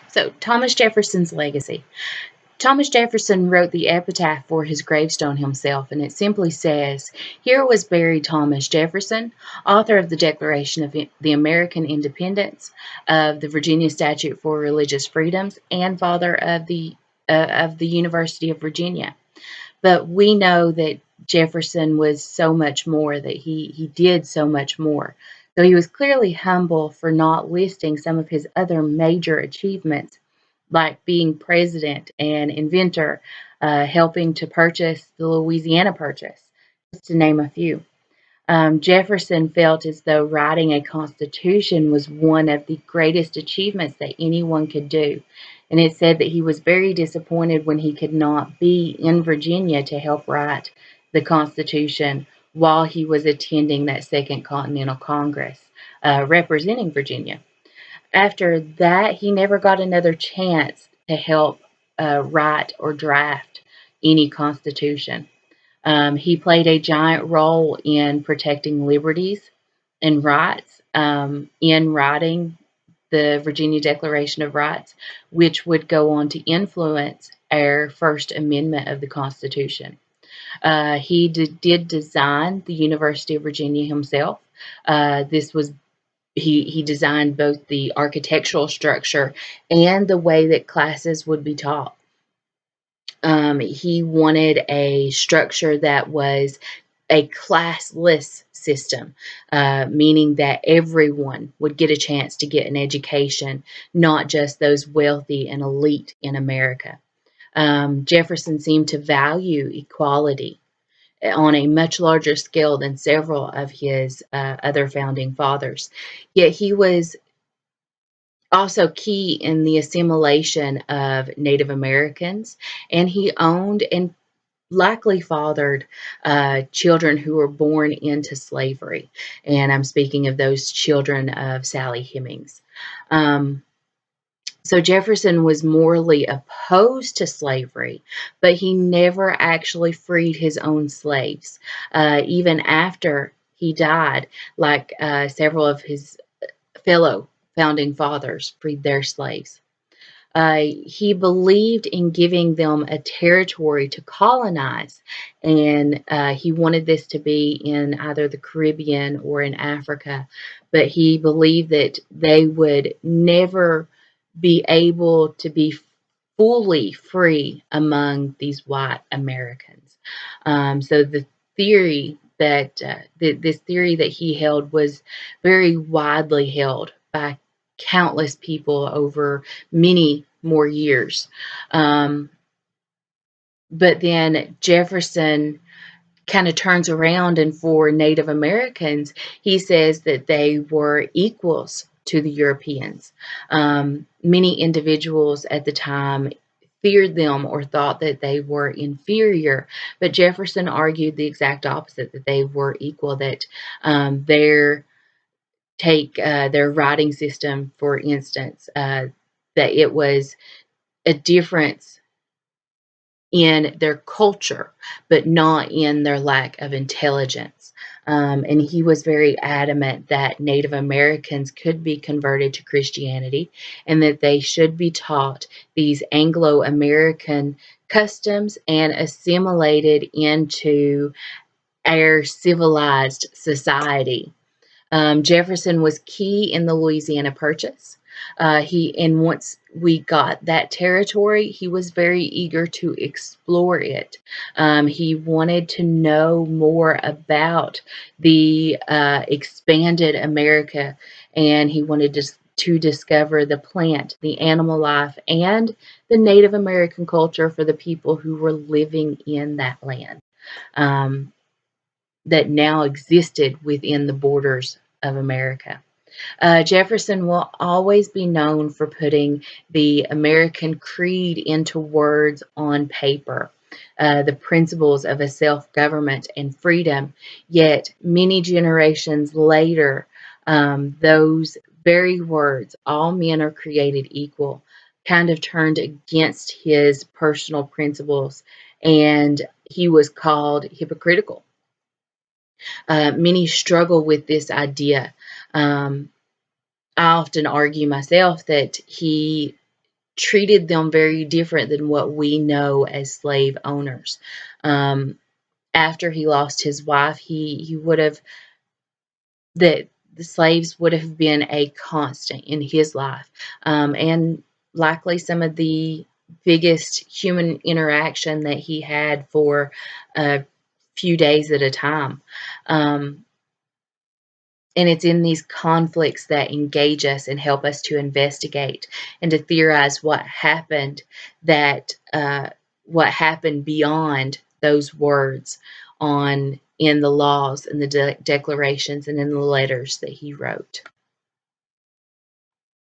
So, Thomas Jefferson's legacy. Thomas Jefferson wrote the epitaph for his gravestone himself, and it simply says, "Here was buried Thomas Jefferson, author of the Declaration of the American Independence, of the Virginia Statute for Religious Freedoms, and father of the University of Virginia." But we know that Jefferson was so much more, that he did so much more. So he was clearly humble for not listing some of his other major achievements, like being president and inventor, helping to purchase the Louisiana Purchase, just to name a few. Jefferson felt as though writing a constitution was one of the greatest achievements that anyone could do. And it said that he was very disappointed when he could not be in Virginia to help write the Constitution while he was attending that Second Continental Congress, representing Virginia. After that, he never got another chance to help write or draft any Constitution. He played a giant role in protecting liberties and rights, in writing the Virginia Declaration of Rights, which would go on to influence our First Amendment of the Constitution. He did design the University of Virginia himself. This was he designed both the architectural structure and the way that classes would be taught. He wanted a structure that was a classless system, meaning that everyone would get a chance to get an education, not just those wealthy and elite in America. Jefferson seemed to value equality on a much larger scale than several of his other founding fathers. Yet he was also key in the assimilation of Native Americans, and he owned and likely fathered children who were born into slavery. And I'm speaking of those children of Sally Hemings. Um, so Jefferson was morally opposed to slavery, but he never actually freed his own slaves. Even after he died, like several of his fellow founding fathers freed their slaves. He believed in giving them a territory to colonize, and he wanted this to be in either the Caribbean or in Africa. But he believed that they would never be able to be fully free among these white Americans. So the theory that this theory that he held was very widely held by countless people over many more years. But then Jefferson kind of turns around, and for Native Americans, he says that they were equals to the Europeans. Many individuals at the time feared them or thought that they were inferior, but Jefferson argued the exact opposite, that they were equal, that their writing system, for instance, that it was a difference in their culture, but not in their lack of intelligence. And he was very adamant that Native Americans could be converted to Christianity and that they should be taught these Anglo American customs and assimilated into our civilized society. Jefferson was key in the Louisiana Purchase. And once we got that territory, he was very eager to explore it. He wanted to know more about the expanded America, and he wanted to discover the plant, the animal life, and the Native American culture for the people who were living in that land. That now existed within the borders of America. Jefferson will always be known for putting the American creed into words on paper, the principles of a self government and freedom. Yet, many generations later, those very words, "all men are created equal," kind of turned against his personal principles, and he was called hypocritical. Many struggle with this idea. I often argue myself that he treated them very different than what we know as slave owners. After he lost his wife, he would have the slaves would have been a constant in his life, and likely some of the biggest human interaction that he had for a few days at a time. Um, and it's in these conflicts that engage us and help us to investigate and to theorize that what happened beyond those words on in the laws and the declarations and in the letters that he wrote.